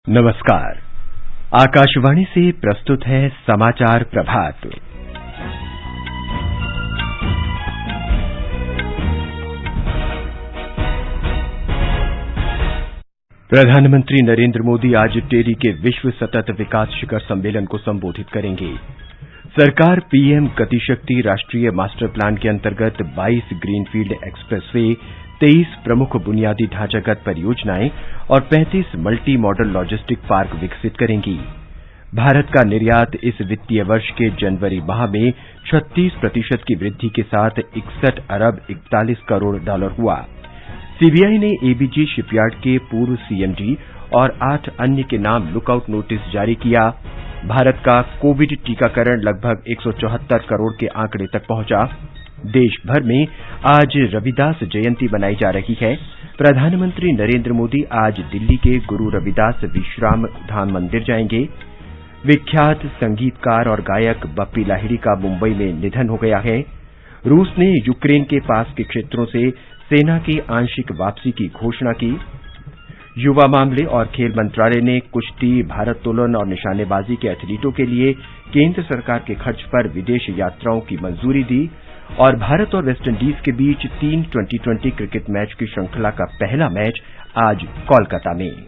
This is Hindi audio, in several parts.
नमस्कार। आकाशवाणी से प्रस्तुत है समाचार प्रभात। प्रधानमंत्री नरेंद्र मोदी आज टेरी के विश्व सतत विकास शिखर सम्मेलन को संबोधित करेंगे। सरकार पीएम गतिशक्ति राष्ट्रीय मास्टर प्लान के अंतर्गत 22 ग्रीनफील्ड एक्सप्रेसवे, 23 प्रमुख बुनियादी ढांचागत परियोजनाएं और 35 मल्टी मॉडल लॉजिस्टिक पार्क विकसित करेंगी। भारत का निर्यात इस वित्तीय वर्ष के जनवरी माह में 36% की वृद्धि के साथ 61 अरब 41 करोड़ डॉलर हुआ। सीबीआई ने एबीजी शिपयार्ड के पूर्व सीएमडी और 8 अन्य के नाम लुकआउट नोटिस जारी किया। भारत का कोविड टीकाकरण लगभग 174 करोड़ के आंकड़े तक पहुंचा। देश भर में आज रविदास जयंती मनाई जा रही है। प्रधानमंत्री नरेंद्र मोदी आज दिल्ली के गुरु रविदास विश्राम धाम मंदिर जाएंगे। विख्यात संगीतकार और गायक बप्पी लाहिड़ी का मुंबई में निधन हो गया है। रूस ने यूक्रेन के पास के क्षेत्रों से सेना की आंशिक वापसी की घोषणा की। युवा मामले और खेल मंत्रालय ने कुश्ती, भारोत्तोलन और निशानेबाजी के एथलीटों के लिए केंद्र सरकार के खर्च पर विदेश यात्राओं की मंजूरी दी। और भारत और वेस्टइंडीज के बीच 3 2020 क्रिकेट मैच की श्रृंखला का पहला मैच आज कोलकाता में।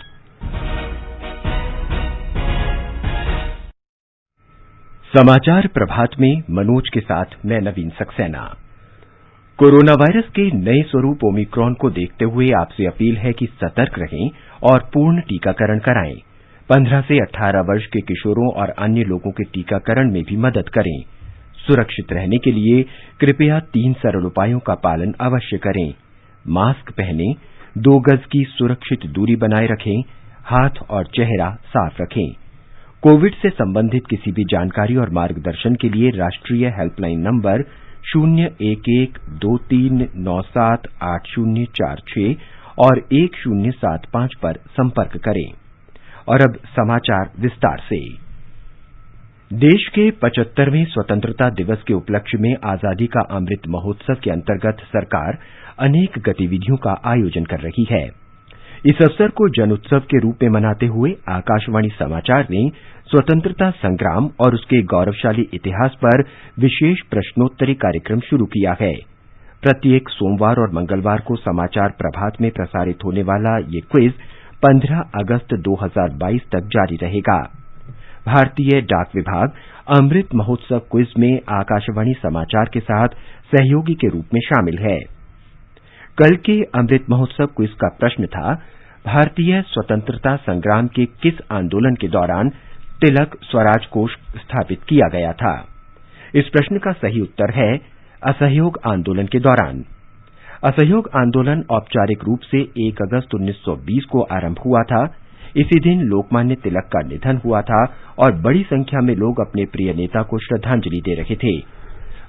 समाचार प्रभात में मनोज के साथ मैं नवीन सक्सेना। कोरोना वायरस के नए स्वरूप ओमिक्रॉन को देखते हुए आपसे अपील है कि सतर्क रहें और पूर्ण टीकाकरण कराएं। 15 से 18 वर्ष के किशोरों और अन्य लोगों के टीकाकरण में भी मदद करें। सुरक्षित रहने के लिए कृपया 3 सरल उपायों का पालन अवश्य करें। मास्क पहनें, 2 गज की सुरक्षित दूरी बनाए रखें, हाथ और चेहरा साफ रखें। कोविड से संबंधित किसी भी जानकारी और मार्गदर्शन के लिए राष्ट्रीय हेल्पलाइन नंबर 01123978046 और 1075 पर संपर्क करें। और अब समाचार विस्तार से। देश के 75वें स्वतंत्रता दिवस के उपलक्ष्य में आजादी का अमृत महोत्सव के अंतर्गत सरकार अनेक गतिविधियों का आयोजन कर रही है। इस अवसर को जन उत्सव के रूप में मनाते हुए आकाशवाणी समाचार ने स्वतंत्रता संग्राम और उसके गौरवशाली इतिहास पर विशेष प्रश्नोत्तरी कार्यक्रम शुरू किया है। प्रत्येक सोमवार और मंगलवार को समाचार प्रभात में प्रसारित होने वाला ये क्विज 15 अगस्त 2022 तक जारी रहेगा। भारतीय डाक विभाग अमृत महोत्सव क्विज में आकाशवाणी समाचार के साथ सहयोगी के रूप में शामिल है। कल के अमृत महोत्सव क्विज का प्रश्न था, भारतीय स्वतंत्रता संग्राम के किस आंदोलन के दौरान तिलक स्वराज कोष स्थापित किया गया था? इस प्रश्न का सही उत्तर है असहयोग आंदोलन के दौरान। असहयोग आंदोलन औपचारिक रूप से 1 अगस्त 1920 को आरंभ हुआ था। इसी दिन लोकमान्य तिलक का निधन हुआ था और बड़ी संख्या में लोग अपने प्रिय नेता को श्रद्धांजलि दे रहे थे।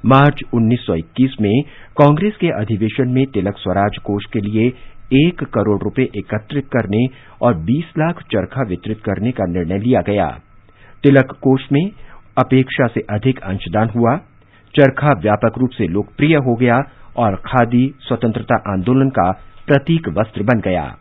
मार्च 1921 में कांग्रेस के अधिवेशन में तिलक स्वराज कोष के लिए 1 करोड़ रुपए एकत्रित करने और 20 लाख चरखा वितरित करने का निर्णय लिया गया। तिलक कोष में अपेक्षा से अधिक अंशदान हुआ। चरखा व्यापक रूप से लोकप्रिय हो गया और खादी स्वतंत्रता आंदोलन का प्रतीक वस्त्र बन गया।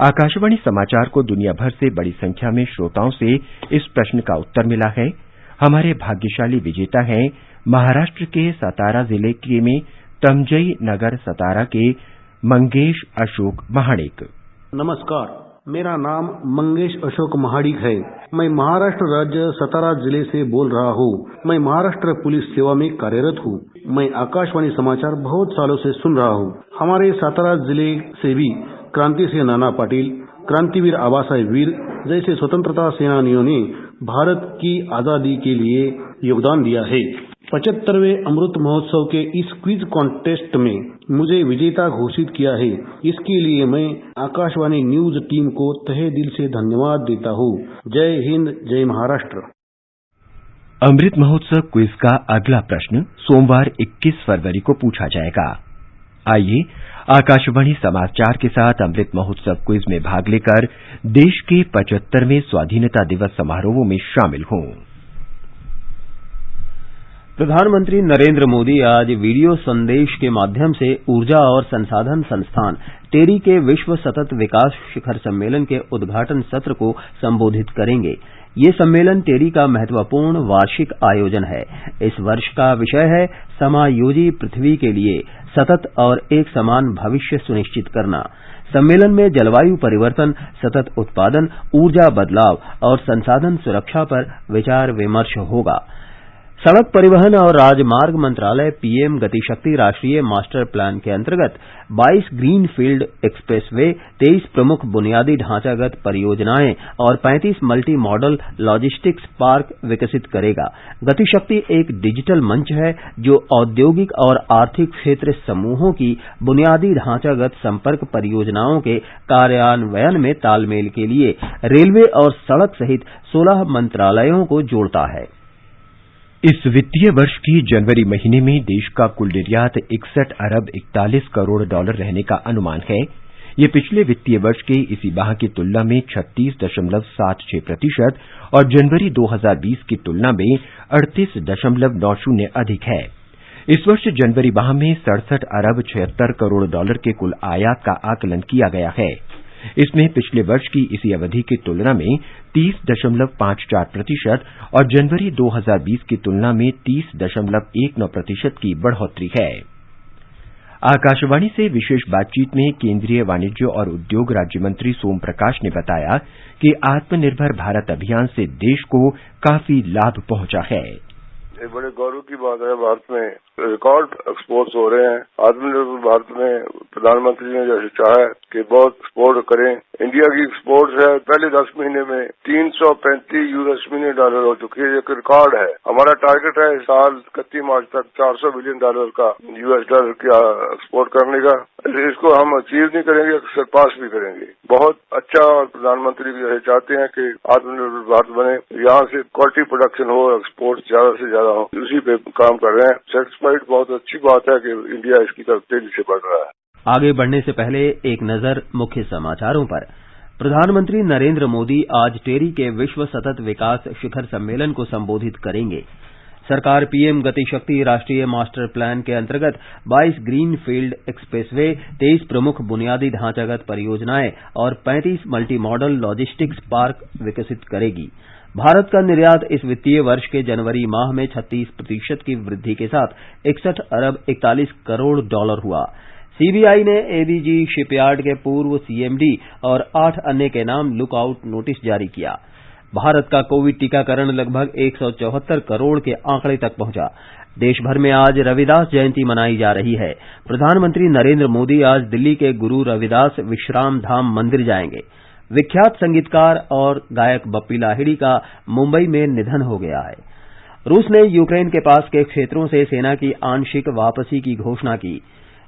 आकाशवाणी समाचार को दुनिया भर से बड़ी संख्या में श्रोताओं से इस प्रश्न का उत्तर मिला है। हमारे भाग्यशाली विजेता हैं महाराष्ट्र के सतारा जिले के में तमजई नगर सतारा के मंगेश अशोक महाडिक। नमस्कार, मेरा नाम मंगेश अशोक महाडिक है। मैं महाराष्ट्र राज्य सतारा जिले से बोल रहा हूँ। मैं महाराष्ट्र पुलिस सेवा में कार्यरत हूँ। मैं आकाशवाणी समाचार बहुत सालों से सुन रहा हूँ। हमारे सतारा जिले से भी क्रांति सिंह नाना पाटिल, क्रांतिवीर आबा साहेब वीर जैसे स्वतंत्रता सेनानियों ने भारत की आजादी के लिए योगदान दिया है। 75वें अमृत महोत्सव के इस क्विज कॉन्टेस्ट में मुझे विजेता घोषित किया है। इसके लिए मैं आकाशवाणी न्यूज टीम को तहे दिल से धन्यवाद देता हूँ। जय हिंद, जय महाराष्ट्र। अमृत महोत्सव क्विज का अगला प्रश्न सोमवार 21 फरवरी को पूछा जाएगा। आइए आकाशवाणी समाचार के साथ अमृत महोत्सव क्विज में भाग लेकर देश के 75वें स्वाधीनता दिवस समारोह में शामिल हों। प्रधानमंत्री नरेंद्र मोदी आज वीडियो संदेश के माध्यम से ऊर्जा और संसाधन संस्थान टेरी के विश्व सतत विकास शिखर सम्मेलन के उद्घाटन सत्र को संबोधित करेंगे। ये सम्मेलन टेरी का महत्वपूर्ण वार्षिक आयोजन है। इस वर्ष का विषय है समायोजी पृथ्वी के लिए सतत और एक समान भविष्य सुनिश्चित करना। सम्मेलन में जलवायु परिवर्तन, सतत उत्पादन, ऊर्जा बदलाव और संसाधन सुरक्षा पर विचार विमर्श होगा। सड़क परिवहन और राजमार्ग मंत्रालय पीएम गतिशक्ति राष्ट्रीय मास्टर प्लान के अंतर्गत 22 ग्रीन फील्ड एक्सप्रेसवे, 23 प्रमुख बुनियादी ढांचागत परियोजनाएं और 35 मल्टी मॉडल लॉजिस्टिक्स पार्क विकसित करेगा। गतिशक्ति एक डिजिटल मंच है जो औद्योगिक और आर्थिक क्षेत्र समूहों की बुनियादी ढांचागत संपर्क परियोजनाओं के कार्यान्वयन में तालमेल के लिए रेलवे और सड़क सहित 16 मंत्रालयों को जोड़ता है। इस वित्तीय वर्ष की जनवरी महीने में देश का कुल निर्यात 61 अरब 41 करोड़ डॉलर रहने का अनुमान है। ये पिछले वित्तीय वर्ष के इसी माह की तुलना में 36.76% और जनवरी 2020 की तुलना में 38.90 अधिक है। इस वर्ष जनवरी माह में 67 अरब 76 करोड़ डॉलर के कुल आयात का आकलन किया गया है। इसमें पिछले वर्ष की इसी अवधि की तुलना में 30.54% और जनवरी 2020 की तुलना में 30.19% की बढ़ोतरी है। आकाशवाणी से विशेष बातचीत में केंद्रीय वाणिज्य और उद्योग राज्य मंत्री सोम प्रकाश ने बताया कि आत्मनिर्भर भारत अभियान से देश को काफी लाभ पहुंचा है। एक बड़े गौरव की बात है, भारत में रिकॉर्ड एक्सपोर्ट्स हो रहे हैं। आत्मनिर्भर भारत में प्रधानमंत्री ने जैसे चाहा कि बहुत एक्सपोर्ट करें। इंडिया की एक्सपोर्ट्स है पहले 10 महीने में $335 मिलियन हो चुकी है, एक रिकॉर्ड है। हमारा टारगेट है साल 31 मार्च तक $400 बिलियन का US का एक्सपोर्ट करने का। इसको हम अचीव नहीं करेंगे, सरपास भी करेंगे। बहुत अच्छा, और प्रधानमंत्री भी चाहते हैं कि आत्मनिर्भर भारत बने, यहाँ से क्वालिटी प्रोडक्शन हो, एक्सपोर्ट ज्यादा से ज्यादा हो, उसी पे काम कर रहे हैं। सेटिस्फाइड, बहुत अच्छी बात है कि इंडिया इसकी तरफ तेजी से बढ़ रहा है। आगे बढ़ने से पहले एक नजर मुख्य समाचारों पर। प्रधानमंत्री नरेंद्र मोदी आज टेरी के विश्व सतत विकास शिखर सम्मेलन को संबोधित करेंगे। सरकार पीएम गतिशक्ति राष्ट्रीय मास्टर प्लान के अंतर्गत 22 ग्रीन फील्ड एक्सप्रेसवे, 23 प्रमुख बुनियादी ढांचागत परियोजनाएं और 35 मल्टी मॉडल लॉजिस्टिक्स पार्क विकसित करेगी। भारत का निर्यात इस वित्तीय वर्ष के जनवरी माह में 36% की वृद्धि के साथ 61 अरब 41 करोड़ डॉलर हुआ। सीबीआई ने एबीजी शिपयार्ड के पूर्व सीएमडी और 8 अन्य के नाम लुकआउट नोटिस जारी किया। भारत का कोविड टीकाकरण लगभग 174 करोड़ के आंकड़े तक पहुंचा। देश भर में आज रविदास जयंती मनाई जा रही है। प्रधानमंत्री नरेंद्र मोदी आज दिल्ली के गुरु रविदास विश्राम धाम मंदिर जाएंगे। विख्यात संगीतकार और गायक बप्पी लाहिड़ी का मुंबई में निधन हो गया है। रूस ने यूक्रेन के पास के क्षेत्रों से सेना की आंशिक वापसी की घोषणा की।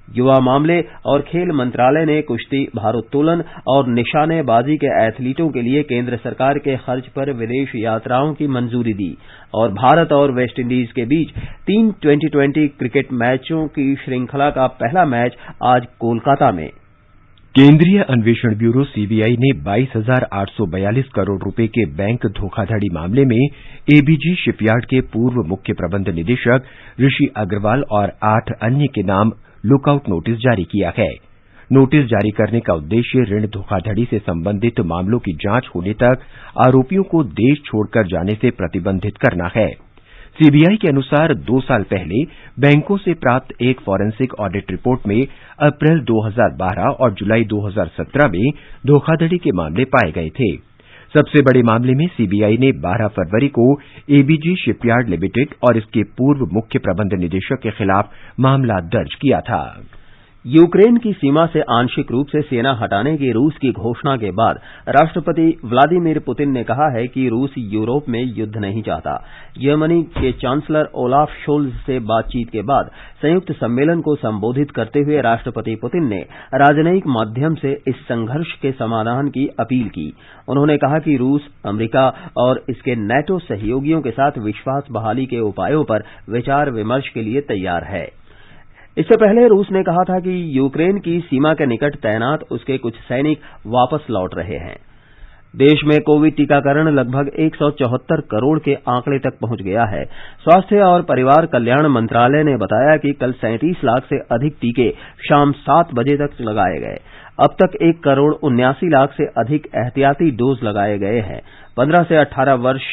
युवा मामले और खेल मंत्रालय ने कुश्ती, भारोत्तोलन और निशानेबाजी के एथलीटों के लिए केंद्र सरकार के खर्च पर विदेश यात्राओं की मंजूरी दी। और भारत और वेस्टइंडीज के बीच 3 2020 क्रिकेट मैचों की श्रृंखला का पहला मैच आज कोलकाता में। केंद्रीय अन्वेषण ब्यूरो सीबीआई ने 22,842 करोड़ रुपए के बैंक धोखाधड़ी मामले में एबीजी शिपयार्ड के पूर्व मुख्य प्रबंध निदेशक ऋषि अग्रवाल और 8 अन्य के नाम लुकआउट नोटिस जारी किया है। नोटिस जारी करने का उद्देश्य ऋण धोखाधड़ी से संबंधित मामलों की जांच होने तक आरोपियों को देश छोड़कर जाने से प्रतिबंधित करना है। सीबीआई के अनुसार 2 साल पहले बैंकों से प्राप्त एक फॉरेंसिक ऑडिट रिपोर्ट में अप्रैल 2012 और जुलाई 2017 में धोखाधड़ी के मामले पाए गए थे। सबसे बड़े मामले में सीबीआई ने 12 फरवरी को एबीजी शिपयार्ड लिमिटेड और इसके पूर्व मुख्य प्रबंध निदेशक के खिलाफ मामला दर्ज किया था। यूक्रेन की सीमा से आंशिक रूप से सेना हटाने की रूस की घोषणा के बाद राष्ट्रपति व्लादिमीर पुतिन ने कहा है कि रूस यूरोप में युद्ध नहीं चाहता। जर्मनी के चांसलर ओलाफ शोल्ज से बातचीत के बाद संयुक्त सम्मेलन को संबोधित करते हुए राष्ट्रपति पुतिन ने राजनयिक माध्यम से इस संघर्ष के समाधान की अपील की। उन्होंने कहा कि रूस, अमेरिका और इसके नेटो सहयोगियों के साथ विश्वास बहाली के उपायों पर विचार विमर्श के लिए तैयार है। इससे पहले रूस ने कहा था कि यूक्रेन की सीमा के निकट तैनात उसके कुछ सैनिक वापस लौट रहे हैं। देश में कोविड टीकाकरण लगभग 174 करोड़ के आंकड़े तक पहुंच गया है। स्वास्थ्य और परिवार कल्याण मंत्रालय ने बताया कि कल 37 लाख से अधिक टीके शाम 7 बजे तक लगाए गए। अब तक 1,79,00,000 से अधिक एहतियाती डोज लगाए गए हैं। 15 से 18 वर्ष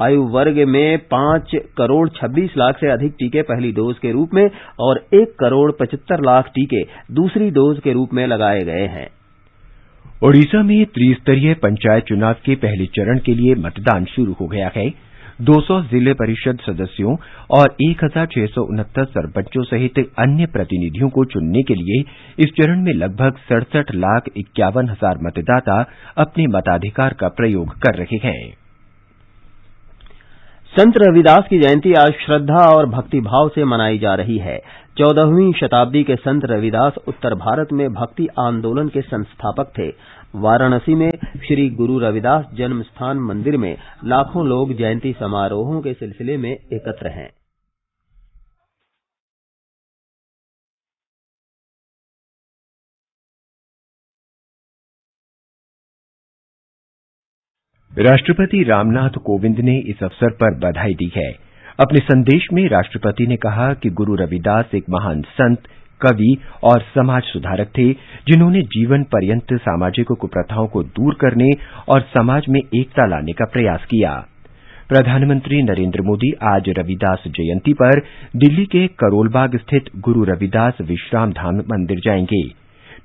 आयु वर्ग में 5,26,00,000 से अधिक टीके पहली डोज के रूप में और 1,75,00,000 टीके दूसरी डोज के रूप में लगाए गए हैं। ओडिशा में त्रिस्तरीय पंचायत चुनाव के पहले चरण के लिए मतदान शुरू हो गया है। 200 जिले परिषद सदस्यों और 1,669 सरपंचों सहित अन्य प्रतिनिधियों को चुनने के लिए इस चरण में लगभग 67,51,000 मतदाता अपने मताधिकार का प्रयोग कर रहे हैं। संत रविदास की जयंती आज श्रद्धा और भक्तिभाव से मनाई जा रही है। 14वीं शताब्दी के संत रविदास उत्तर भारत में भक्ति आंदोलन के संस्थापक थे। वाराणसी में श्री गुरु रविदास जन्म स्थान मंदिर में लाखों लोग जयंती समारोहों के सिलसिले में एकत्र हैं। राष्ट्रपति रामनाथ कोविंद ने इस अवसर पर बधाई दी है। अपने संदेश में राष्ट्रपति ने कहा कि गुरु रविदास एक महान संत, कवि और समाज सुधारक थे, जिन्होंने जीवन पर्यंत सामाजिक कुप्रथाओं को दूर करने और समाज में एकता लाने का प्रयास किया। प्रधानमंत्री नरेंद्र मोदी आज रविदास जयंती पर दिल्ली के करोलबाग स्थित गुरु रविदास विश्राम धाम मंदिर जाएंगे।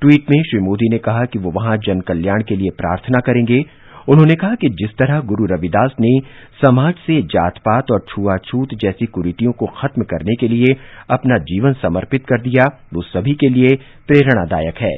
ट्वीट में श्री मोदी ने कहा कि वो वहां जन कल्याण के लिए प्रार्थना करेंगे। उन्होंने कहा कि जिस तरह गुरु रविदास ने समाज से जात पात और छुआछूत जैसी कुरीतियों को खत्म करने के लिए अपना जीवन समर्पित कर दिया, वो सभी के लिए प्रेरणादायक है।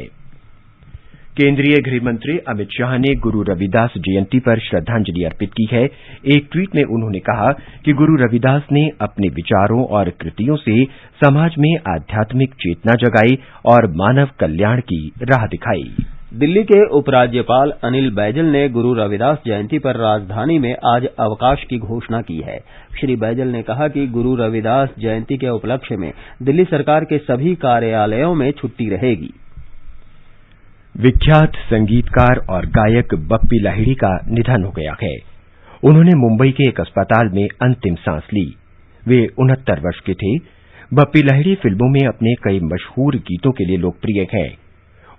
केंद्रीय गृह मंत्री अमित शाह ने गुरु रविदास जयंती पर श्रद्धांजलि अर्पित की है। एक ट्वीट में उन्होंने कहा कि गुरु रविदास ने अपने विचारों और कृतियों से समाज में आध्यात्मिक चेतना जगाई और मानव कल्याण की राह दिखाई। दिल्ली के उपराज्यपाल अनिल बैजल ने गुरु रविदास जयंती पर राजधानी में आज अवकाश की घोषणा की है। श्री बैजल ने कहा कि गुरु रविदास जयंती के उपलक्ष्य में दिल्ली सरकार के सभी कार्यालयों में छुट्टी रहेगी। विख्यात संगीतकार और गायक बप्पी लाहिड़ी का निधन हो गया है। उन्होंने मुंबई के एक अस्पताल में अंतिम सांस ली। वे 69 वर्ष के थे। बप्पी लाहिड़ी फिल्मों में अपने कई मशहूर गीतों के लिए लोकप्रिय हैं।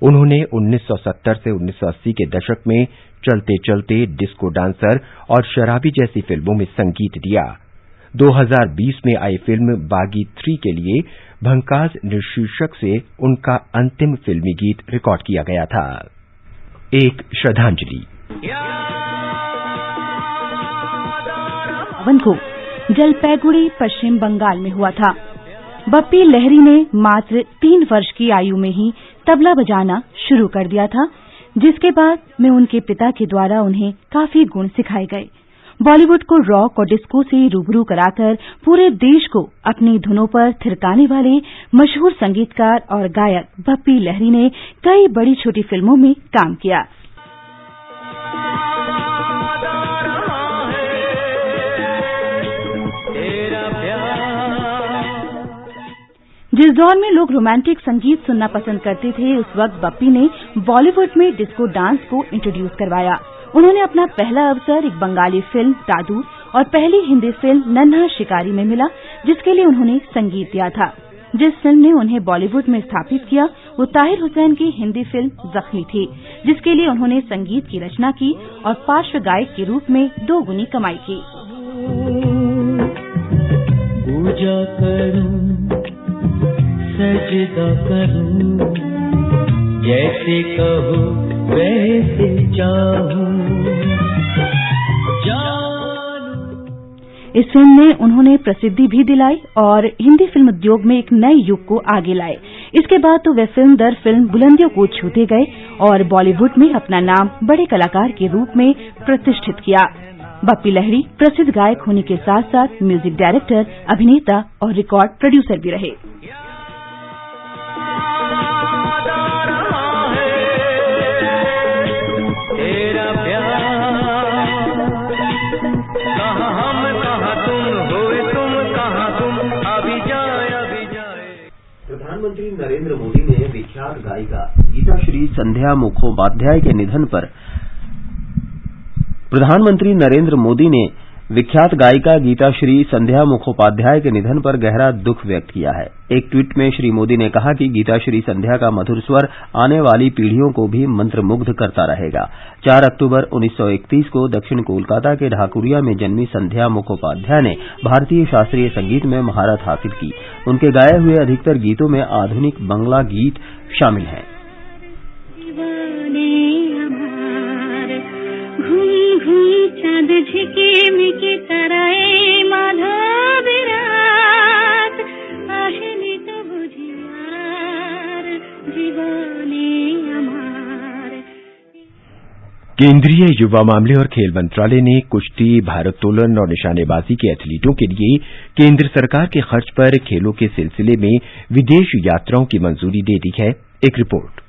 उन्होंने 1970 से 1980 के दशक में चलते चलते, डिस्को डांसर और शराबी जैसी फिल्मों में संगीत दिया। 2020 में आई फिल्म बागी 3 के लिए भंकाज निर्शीर्षक से उनका अंतिम फिल्मी गीत रिकॉर्ड किया गया था। एक श्रद्धांजलि। को जलपैगुड़ी पश्चिम बंगाल में हुआ था। बप्पी लाहिड़ी ने मात्र 3 वर्ष की आयु में ही तबला बजाना शुरू कर दिया था, जिसके बाद में उनके पिता के द्वारा उन्हें काफी गुण सिखाए गए। बॉलीवुड को रॉक और डिस्को से रूबरू कराकर पूरे देश को अपनी धुनों पर थिरकाने वाले मशहूर संगीतकार और गायक बप्पी लाहिड़ी ने कई बड़ी छोटी फिल्मों में काम किया। जिस दौर में लोग रोमांटिक संगीत सुनना पसंद करते थे, उस वक्त बप्पी ने बॉलीवुड में डिस्को डांस को इंट्रोड्यूस करवाया। उन्होंने अपना पहला अवसर एक बंगाली फिल्म दादू और पहली हिंदी फिल्म नन्हा शिकारी में मिला, जिसके लिए उन्होंने संगीत दिया था। जिस फिल्म ने उन्हें बॉलीवुड में स्थापित किया वो ताहिर हुसैन की हिंदी फिल्म जख्मी थी, जिसके लिए उन्होंने संगीत की रचना की और पार्श्व गायक के रूप में 2 गुनी कमाई की। पूजा करूं, सजदा करूं, जैसे कहो वैसे चाहूं। इस फिल्म में उन्होंने प्रसिद्धि भी दिलाई और हिंदी फिल्म उद्योग में एक नए युग को आगे लाए। इसके बाद तो वे फिल्म दर फिल्म बुलंदियों को छूते गए और बॉलीवुड में अपना नाम बड़े कलाकार के रूप में प्रतिष्ठित किया। बप्पी लाहिड़ी प्रसिद्ध गायक होने के साथ साथ म्यूजिक डायरेक्टर, अभिनेता और रिकॉर्ड प्रोड्यूसर भी रहे। प्रधानमंत्री नरेंद्र मोदी ने विख्यात गायिका गीताश्री संध्या मुखोपाध्याय के निधन पर प्रधानमंत्री नरेंद्र मोदी ने विख्यात गायिका गीता श्री संध्या मुखोपाध्याय के निधन पर गहरा दुख व्यक्त किया है। एक ट्वीट में श्री मोदी ने कहा कि गीता श्री संध्या का मधुर स्वर आने वाली पीढ़ियों को भी मंत्रमुग्ध करता रहेगा। 4 अक्टूबर 1931 को दक्षिण कोलकाता के ढाकुरिया में जन्मी संध्या मुखोपाध्याय ने भारतीय शास्त्रीय संगीत में महारत हासिल की। उनके गाए हुए अधिकतर गीतों में आधुनिक बांग्ला गीत शामिल हैं। केंद्रीय युवा मामले और खेल मंत्रालय ने कुश्ती, भारोत्तोलन और निशानेबाजी के एथलीटों के लिए केंद्र सरकार के खर्च पर खेलों के सिलसिले में विदेश यात्राओं की मंजूरी दे दी है। एक रिपोर्ट।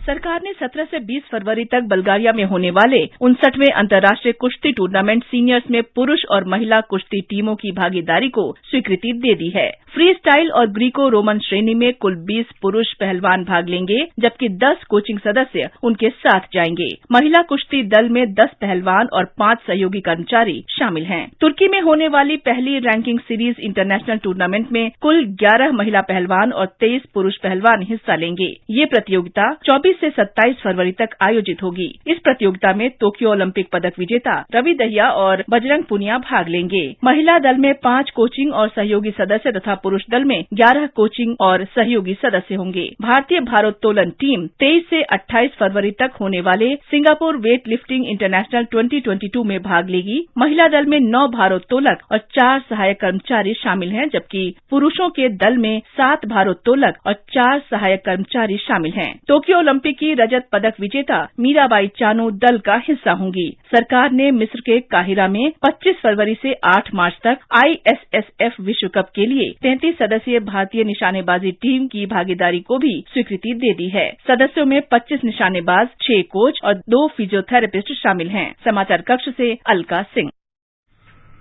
सरकार ने 17 से 20 फरवरी तक बल्गारिया में होने वाले 59वें अंतर्राष्ट्रीय कुश्ती टूर्नामेंट सीनियर्स में पुरुष और महिला कुश्ती टीमों की भागीदारी को स्वीकृति दे दी है। फ्री स्टाइल और ग्रीको रोमन श्रेणी में कुल 20 पुरुष पहलवान भाग लेंगे, जबकि 10 कोचिंग सदस्य उनके साथ जाएंगे। महिला कुश्ती दल में 10 पहलवान और 5 सहयोगी कर्मचारी शामिल हैं। तुर्की में होने वाली पहली रैंकिंग सीरीज इंटरनेशनल टूर्नामेंट में कुल 11 महिला पहलवान और 23 पुरुष पहलवान हिस्सा लेंगे। ये प्रतियोगिता 24 से 27 फरवरी तक आयोजित होगी। इस प्रतियोगिता में टोक्यो ओलंपिक पदक विजेता रवि दहिया और बजरंग पुनिया भाग लेंगे। महिला दल में 5 कोचिंग और सहयोगी सदस्य तथा पुरुष दल में 11 कोचिंग और सहयोगी सदस्य होंगे। भारतीय भारोत्तोलन टीम 23 से 28 फरवरी तक होने वाले सिंगापुर वेट लिफ्टिंग इंटरनेशनल 2022 में भाग लेगी। महिला दल में 9 भारोत्तोलक और 4 सहायक कर्मचारी शामिल हैं, जबकि पुरुषों के दल में 7 भारोत्तोलक और 4 सहायक कर्मचारी शामिल हैं। टोक्यो ओलंपिक की रजत पदक विजेता मीराबाई चानू दल का हिस्सा होंगी। सरकार ने मिस्र के काहिरा में 25 फरवरी से 8 मार्च तक ISSF विश्व कप के लिए 33 सदस्यीय भारतीय निशानेबाजी टीम की भागीदारी को भी स्वीकृति दे दी है। सदस्यों में 25 निशानेबाज, 6 कोच और 2 फिजियोथेरेपिस्ट शामिल हैं। समाचार कक्ष से अलका सिंह।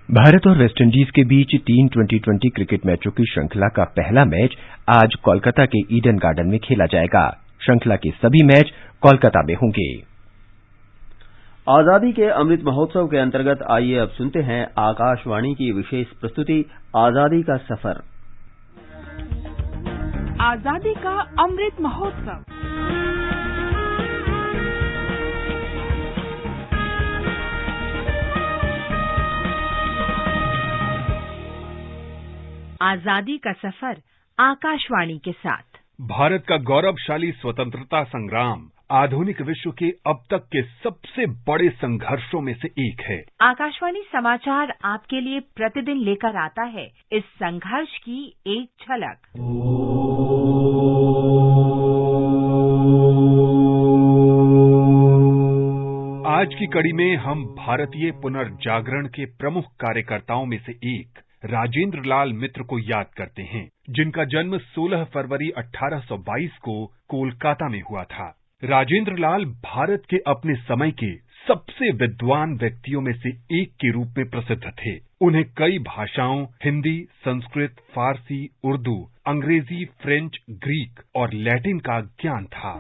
भारत और वेस्टइंडीज के बीच 3 2020 क्रिकेट मैचों की श्रृंखला का पहला मैच आज कोलकाता के ईडन गार्डन में खेला जाएगा। श्रृंखला के सभी मैच कोलकाता में होंगे। आजादी के अमृत महोत्सव के अंतर्गत आइए अब सुनते हैं आकाशवाणी की विशेष प्रस्तुति आजादी का सफर। आजादी का अमृत महोत्सव। आजादी का सफर आकाशवाणी के साथ। भारत का गौरवशाली स्वतंत्रता संग्राम आधुनिक विश्व के अब तक के सबसे बड़े संघर्षों में से एक है। आकाशवाणी समाचार आपके लिए प्रतिदिन लेकर आता है इस संघर्ष की एक झलक। आज की कड़ी में हम भारतीय पुनर्जागरण के प्रमुख कार्यकर्ताओं में से एक राजेंद्र लाल मित्र को याद करते हैं, जिनका जन्म 16 फरवरी 1822 को कोलकाता में हुआ था। राजेंद्र लाल भारत के अपने समय के सबसे विद्वान व्यक्तियों में से एक के रूप में प्रसिद्ध थे। उन्हें कई भाषाओं हिंदी, संस्कृत, फारसी, उर्दू, अंग्रेजी, फ्रेंच, ग्रीक और लैटिन का ज्ञान था।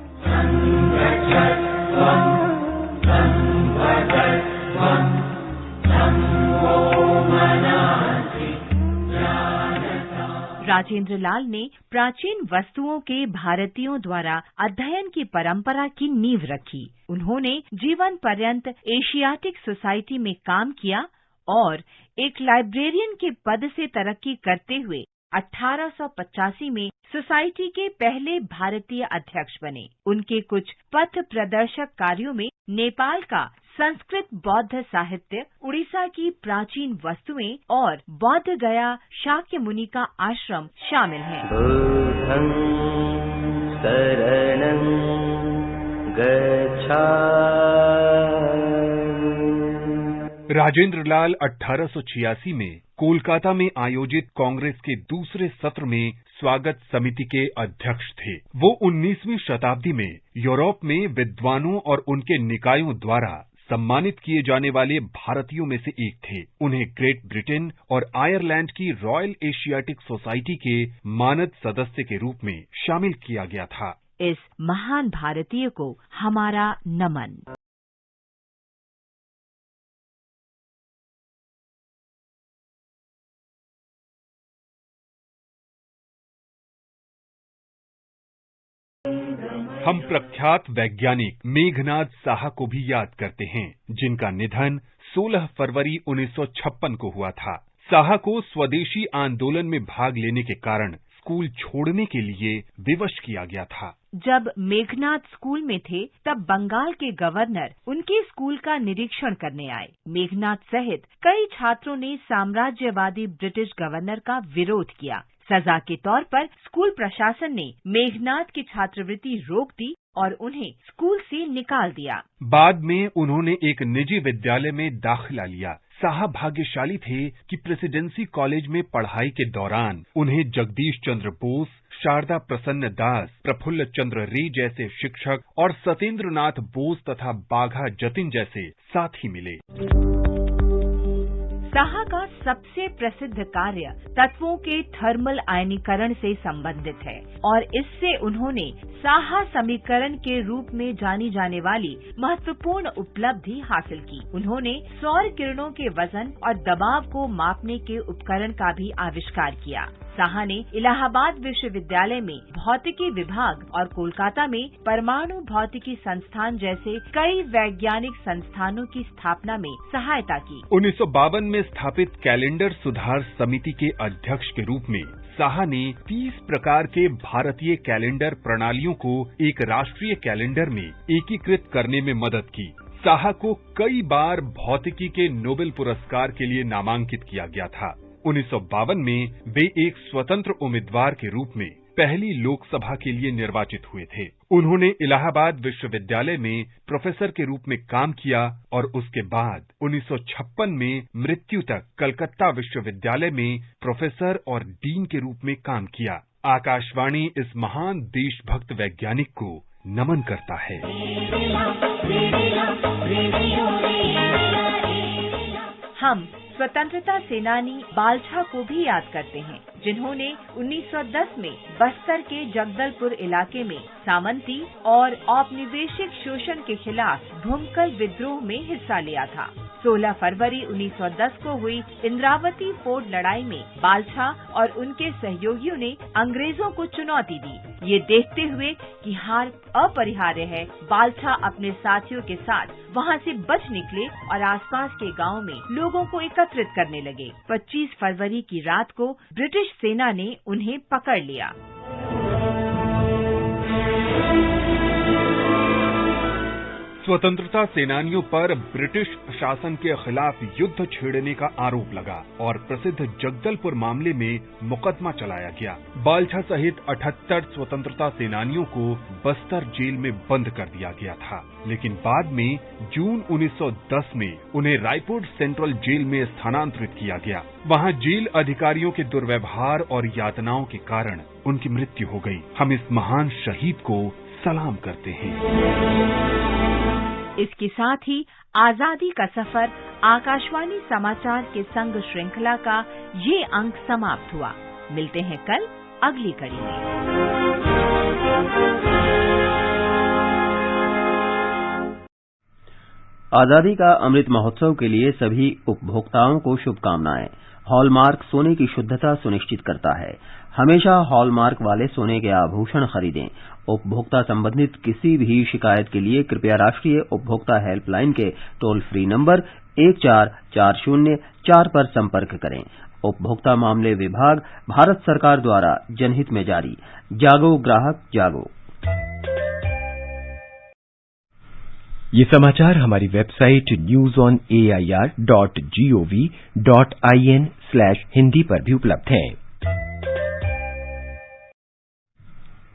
राजेंद्र लाल ने प्राचीन वस्तुओं के भारतीयों द्वारा अध्ययन की परंपरा की नींव रखी। उन्होंने जीवन पर्यंत एशियाटिक सोसाइटी में काम किया और एक लाइब्रेरियन के पद से तरक्की करते हुए 1885 में सोसाइटी के पहले भारतीय अध्यक्ष बने। उनके कुछ पथ प्रदर्शक कार्यों में नेपाल का संस्कृत बौद्ध साहित्य, उड़ीसा की प्राचीन वस्तुएं और बौद्ध गया शाक्य मुनि का आश्रम शामिल हैं। बुद्धं शरणं गच्छामि। राजेंद्र लाल 1886 में कोलकाता में आयोजित कांग्रेस के दूसरे सत्र में स्वागत समिति के अध्यक्ष थे। वो 19वीं शताब्दी में यूरोप में विद्वानों और उनके निकायों द्वारा सम्मानित किए जाने वाले भारतीयों में से एक थे। उन्हें ग्रेट ब्रिटेन और आयरलैंड की रॉयल एशियाटिक सोसाइटी के मानद सदस्य के रूप में शामिल किया गया था। इस महान भारतीय को हमारा नमन। हम प्रख्यात वैज्ञानिक मेघनाद साहा को भी याद करते हैं, जिनका निधन 16 फरवरी 1956 को हुआ था। साहा को स्वदेशी आंदोलन में भाग लेने के कारण स्कूल छोड़ने के लिए विवश किया गया था। जब मेघनाद स्कूल में थे तब बंगाल के गवर्नर उनके स्कूल का निरीक्षण करने आए। मेघनाद सहित कई छात्रों ने साम्राज्यवादी ब्रिटिश गवर्नर का विरोध किया। सजा के तौर पर स्कूल प्रशासन ने मेघनाद की छात्रवृत्ति रोक दी और उन्हें स्कूल से निकाल दिया। बाद में उन्होंने एक निजी विद्यालय में दाखिला लिया। साहा भाग्यशाली थे कि प्रेसिडेंसी कॉलेज में पढ़ाई के दौरान उन्हें जगदीश चंद्र बोस, शारदा प्रसन्न दास, प्रफुल्ल चंद्र रे जैसे शिक्षक और सत्येंद्र नाथ बोस तथा बाघा जतिन जैसे साथी मिले। साहा का सबसे प्रसिद्ध कार्य तत्वों के थर्मल आयनीकरण से संबंधित है और इससे उन्होंने साहा समीकरण के रूप में जानी जाने वाली महत्वपूर्ण उपलब्धि हासिल की। उन्होंने सौर किरणों के वजन और दबाव को मापने के उपकरण का भी आविष्कार किया। साहा ने इलाहाबाद विश्वविद्यालय में भौतिकी विभाग और कोलकाता में परमाणु भौतिकी संस्थान जैसे कई वैज्ञानिक संस्थानों की स्थापना में सहायता की। 1952 में स्थापित कैलेंडर सुधार समिति के अध्यक्ष के रूप में साहा ने 30 प्रकार के भारतीय कैलेंडर प्रणालियों को एक राष्ट्रीय कैलेंडर में एकीकृत करने में मदद की। साहा को कई बार भौतिकी के नोबेल पुरस्कार के लिए नामांकित किया गया था। 1952 में वे एक स्वतंत्र उम्मीदवार के रूप में पहली लोकसभा के लिए निर्वाचित हुए थे। उन्होंने इलाहाबाद विश्वविद्यालय में प्रोफेसर के रूप में काम किया और उसके बाद 1956 में मृत्यु तक कलकत्ता विश्वविद्यालय में प्रोफेसर और डीन के रूप में काम किया। आकाशवाणी इस महान देशभक्त वैज्ञानिक को नमन करता है। हम स्वतंत्रता सेनानी बालछा को भी याद करते हैं, जिन्होंने 1910 में बस्तर के जगदलपुर इलाके में सामंती और औपनिवेशिक शोषण के खिलाफ भूमकल विद्रोह में हिस्सा लिया था। 16 फरवरी 1910 को हुई इंद्रावती फोर्ट लड़ाई में बालछा और उनके सहयोगियों ने अंग्रेजों को चुनौती दी। ये देखते हुए कि हार अपरिहार्य है, बालछा अपने साथियों के साथ वहां से बच निकले और आसपास के गांव में लोगों को एकत्रित करने लगे। 25 फरवरी की रात को ब्रिटिश सेना ने उन्हें पकड़ लिया। स्वतंत्रता सेनानियों पर ब्रिटिश शासन के खिलाफ युद्ध छेड़ने का आरोप लगा और प्रसिद्ध जगदलपुर मामले में मुकदमा चलाया गया। बालछा सहित 78 स्वतंत्रता सेनानियों को बस्तर जेल में बंद कर दिया गया था, लेकिन बाद में जून 1910 में उन्हें रायपुर सेंट्रल जेल में स्थानांतरित किया गया। वहां जेल अधिकारियों के दुर्व्यवहार और यातनाओं के कारण उनकी मृत्यु हो गई। हम इस महान शहीद को सलाम करते हैं। इसके साथ ही आजादी का सफर आकाशवाणी समाचार के संग श्रृंखला का ये अंक समाप्त हुआ। मिलते हैं कल अगली कड़ी में। आजादी का अमृत महोत्सव के लिए सभी उपभोक्ताओं को शुभकामनाएं। हॉलमार्क सोने की शुद्धता सुनिश्चित करता है। हमेशा हॉलमार्क वाले सोने के आभूषण खरीदें। उपभोक्ता संबंधित किसी भी शिकायत के लिए कृपया राष्ट्रीय उपभोक्ता हेल्पलाइन के टोल फ्री नंबर 14404 पर संपर्क करें। उपभोक्ता मामले विभाग, भारत सरकार द्वारा जनहित में जारी। जागो ग्राहक जागो। ये समाचार हमारी वेबसाइट newsonair.gov.in/hindi पर भी उपलब्ध हैं।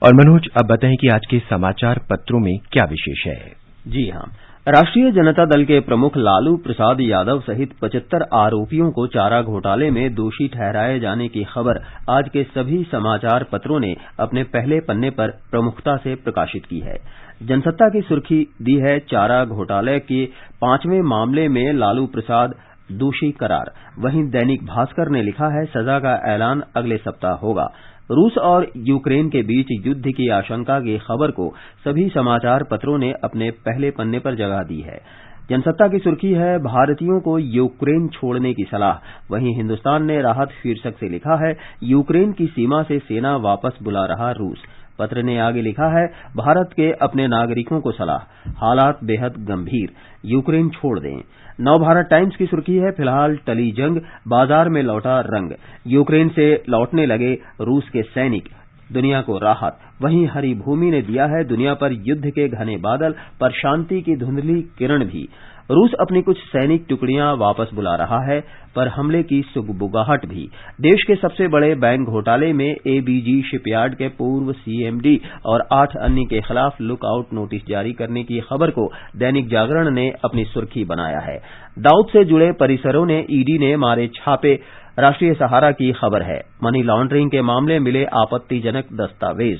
और मनोज, अब बताएं कि आज के समाचार पत्रों में क्या विशेष है। जी हां, राष्ट्रीय जनता दल के प्रमुख लालू प्रसाद यादव सहित 75 आरोपियों को चारा घोटाले में दोषी ठहराए जाने की खबर आज के सभी समाचार पत्रों ने अपने पहले पन्ने पर प्रमुखता से प्रकाशित की है। जनसत्ता की सुर्खी दी है चारा घोटाले के 5वें मामले में लालू प्रसाद दोषी करार। वहीं दैनिक भास्कर ने लिखा है सजा का ऐलान अगले सप्ताह होगा। रूस और यूक्रेन के बीच युद्ध की आशंका की खबर को सभी समाचार पत्रों ने अपने पहले पन्ने पर जगह दी है। जनसत्ता की सुर्खी है भारतीयों को यूक्रेन छोड़ने की सलाह। वहीं हिंदुस्तान ने राहत शीर्षक से लिखा है यूक्रेन की सीमा से सेना वापस बुला रहा रूस। पत्र ने आगे लिखा है, भारत के अपने नागरिकों को सलाह, हालात बेहद गंभीर, यूक्रेन छोड़ दें। नवभारत टाइम्स की सुर्खी है, फिलहाल टली जंग, बाजार में लौटा रंग, यूक्रेन से लौटने लगे रूस के सैनिक, दुनिया को राहत। वहीं हरी भूमि ने दिया है दुनिया पर युद्ध के घने बादल, पर शांति की धुंधली किरण भी। रूस अपनी कुछ सैनिक टुकड़ियां वापस बुला रहा है, पर हमले की सुगबुगाहट भी। देश के सबसे बड़े बैंक घोटाले में एबीजी शिपयार्ड के पूर्व सीएमडी और 8 अन्य के खिलाफ लुकआउट नोटिस जारी करने की खबर को दैनिक जागरण ने अपनी सुर्खी बनाया है। दाऊद से जुड़े परिसरों ने ईडी ने मारे छापे, राष्ट्रीय सहारा की खबर है। मनी लॉन्ड्रिंग के मामले मिले आपत्तिजनक दस्तावेज।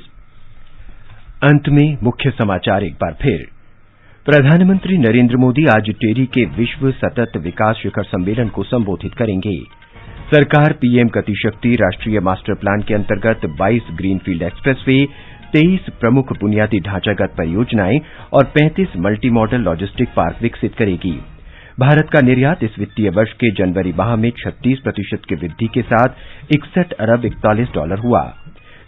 अंत में मुख्य समाचार एक बार फिर। प्रधानमंत्री नरेंद्र मोदी आज टेरी के विश्व सतत विकास शिखर सम्मेलन को संबोधित करेंगे। सरकार पीएम गति शक्ति राष्ट्रीय मास्टर प्लान के अंतर्गत 22 ग्रीनफील्ड एक्सप्रेसवे, 23 प्रमुख बुनियादी ढांचागत परियोजनाएं और 35 मल्टी मॉडल लॉजिस्टिक पार्क विकसित करेगी। भारत का निर्यात इस वित्तीय वर्ष के जनवरी माह में 36% की वृद्धि के साथ $61 अरब हुआ।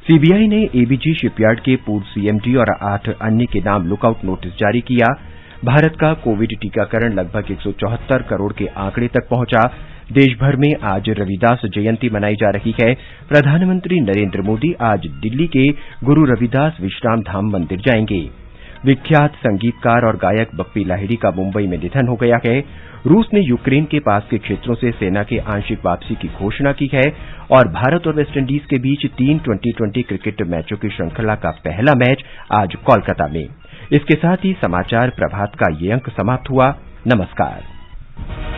सीबीआई ने एबीजी शिपयार्ड के पूर्व सीएमडी और 8 अन्य के नाम लुकआउट नोटिस जारी किया। भारत का कोविड टीकाकरण लगभग 174 करोड़ के आंकड़े तक पहुंचा। देश भर में आज रविदास जयंती मनाई जा रही है। प्रधानमंत्री नरेंद्र मोदी आज दिल्ली के गुरु रविदास विश्राम धाम मंदिर जाएंगे। विख्यात संगीतकार और गायक बप्पी लाहिड़ी का मुंबई में निधन हो गया है। रूस ने यूक्रेन के पास के क्षेत्रों से सेना के आंशिक वापसी की घोषणा की है और भारत और वेस्टइंडीज के बीच 3 T20 क्रिकेट मैचों की श्रृंखला का पहला मैच आज कोलकाता में। इसके साथ ही समाचार प्रभात का ये अंक समाप्त हुआ। नमस्कार।